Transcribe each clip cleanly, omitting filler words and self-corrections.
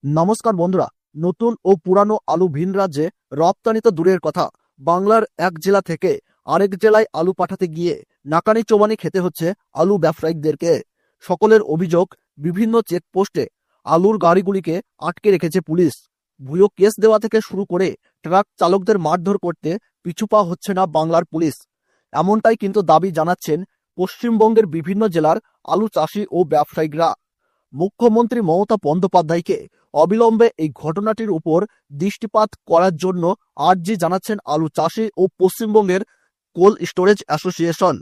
নমস্কার বন্ধুরা। নতুন ও পুরানো আলু ভিন রাজ্যে রপ্তানি তো দূরের কথা, বাংলার এক জেলা থেকে আরেক জেলায় আলু পাঠাতে গিয়ে নাকানি চোবানি খেতে হচ্ছে আলু ব্যবসায়িকদেরকে। সকলের অভিযোগ, বিভিন্ন চেকপোস্টে আলুর গাড়িগুলিকে আটকে রেখেছে পুলিশ। ভুয়ো কেস দেওয়া থেকে শুরু করে ট্রাক চালকদের মারধর করতে পিছু পা হচ্ছে না বাংলার পুলিশ। এমনটাই কিন্তু দাবি জানাচ্ছেন পশ্চিমবঙ্গের বিভিন্ন জেলার আলু চাষি ও ব্যবসায়িকরা। মুখ্যমন্ত্রী মমতা বন্দ্যোপাধ্যায়কে অবিলম্বে এই ঘটনাটির উপর দৃষ্টিপাত করার জন্য আর্জি জানাচ্ছেন আলু চাষি ও পশ্চিমবঙ্গের কোল্ড স্টোরেজ অ্যাসোসিয়েশন।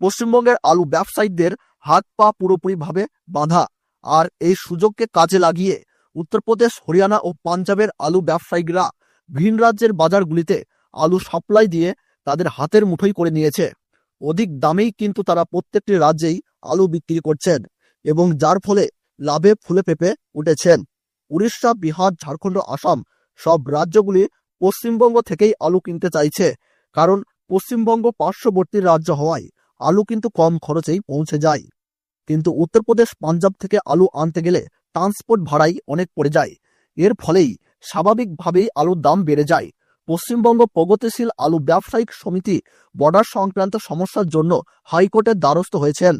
পশ্চিমবঙ্গের আলু ব্যবসায়ীদের হাত পা পুরোপুরিভাবে বাঁধা, আর এই সুযোগকে কাজে লাগিয়ে উত্তরপ্রদেশ, হরিয়ানা ও পাঞ্জাবের আলু ব্যবসায়ীরা ভিন রাজ্যের বাজারগুলিতে আলু সাপ্লাই দিয়ে তাদের হাতের মুঠোই করে নিয়েছে। অধিক দামেই কিন্তু তারা প্রত্যেকটি রাজ্যেই আলু বিক্রি করছেন এবং যার ফলে লাভে ফুলে পেঁপে উঠেছেন। উড়িষ্যা, বিহার, ঝাড়খণ্ড, আসাম সব রাজ্যগুলি পশ্চিমবঙ্গ থেকেই আলু কিনতে চাইছে, কারণ পশ্চিমবঙ্গ পার্শ্ববর্তী রাজ্য হওয়ায় আলু কিন্তু কম খরচেই পৌঁছে যায়। কিন্তু উত্তরপ্রদেশ, পাঞ্জাব থেকে আলু আনতে গেলে ট্রান্সপোর্ট ভাড়াই অনেক পড়ে যায়। এর ফলেই স্বাভাবিকভাবেই আলুর দাম বেড়ে যায়। পশ্চিমবঙ্গ প্রগতিশীল আলু ব্যবসায়িক সমিতি বর্ডার সংক্রান্ত সমস্যার জন্য হাইকোর্টের দ্বারস্থ হয়েছেন।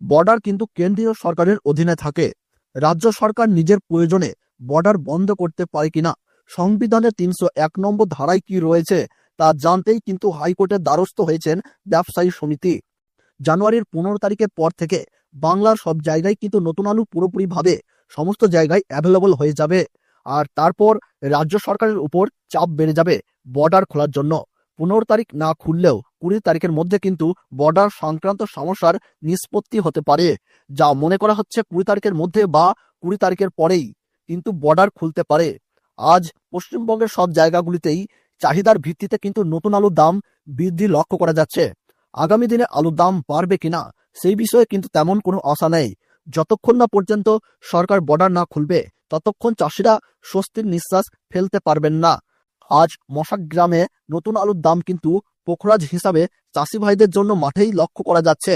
বর্ডার কিন্তু কেন্দ্রীয় সরকারের অধীনে থাকে। রাজ্য সরকার নিজের প্রয়োজনে বর্ডার বন্ধ করতে পারে কিনা, সংবিধানের ৩০১ নম্বর ধারায় কি রয়েছে তা জানতেই কিন্তু হাইকোর্টের দ্বারস্থ হয়েছেন ব্যবসায়ী সমিতি। জানুয়ারির ১৫ তারিখের পর থেকে বাংলার সব জায়গায় কিন্তু নতুন আলু পুরোপুরিভাবে সমস্ত জায়গায় অ্যাভেলেবল হয়ে যাবে, আর তারপর রাজ্য সরকারের উপর চাপ বেড়ে যাবে বর্ডার খোলার জন্য। ১৫ তারিখ না খুললেও ২০ তারিখের মধ্যে কিন্তু বর্ডার সংক্রান্ত সমস্যার নিষ্পত্তি হতে পারে। যা মনে করা হচ্ছে ২০ তারিখের মধ্যে বা ২০ তারিখের পরেই কিন্তু বর্ডার খুলতে পারে। আজ পশ্চিমবঙ্গের সব জায়গাগুলিতেই চাহিদার ভিত্তিতে কিন্তু নতুন আলুর দাম বৃদ্ধি লক্ষ্য করা যাচ্ছে। আগামী দিনে আলুর দাম বাড়বে কিনা সেই বিষয়ে কিন্তু তেমন কোনো আশা নেই। যতক্ষণ না পর্যন্ত সরকার বর্ডার না খুলবে ততক্ষণ চাষিরা স্বস্তির নিঃশ্বাস ফেলতে পারবেন না। আজ মশাগ্রামে নতুন আলুর দাম কিন্তু পোখরাজ হিসাবে চাষি ভাইদের জন্য মাঠেই লক্ষ্য করা যাচ্ছে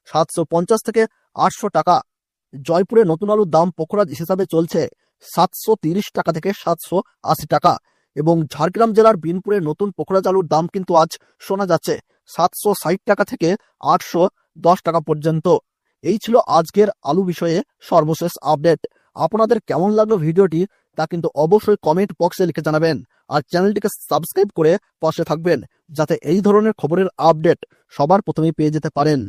৭৫০ থেকে ৮০০ টাকা। জয়পুরে নতুন আলুর দাম পোখরাজ হিসাবে চলছে ৭৩০ টাকা থেকে ৭৮০ টাকা, এবং ঝাড়গ্রাম জেলার বিনপুরে নতুন পোখরাজ আলুর দাম কিন্তু আজ শোনা যাচ্ছে ৭৬০ টাকা থেকে ৮১০ টাকা পর্যন্ত। এই ছিল আজকের আলু বিষয়ে সর্বশেষ আপডেট। আপনাদের কেমন লাগলো ভিডিওটি তা কিন্তু অবশ্যই কমেন্ট বক্সে লিখে জানাবেন, আর চ্যানেলটিকে সাবস্ক্রাইব করে পাশে থাকবেন যাতে এই ধরনের খবরের আপডেট সবার প্রথমেই পেয়ে যেতে পারেন।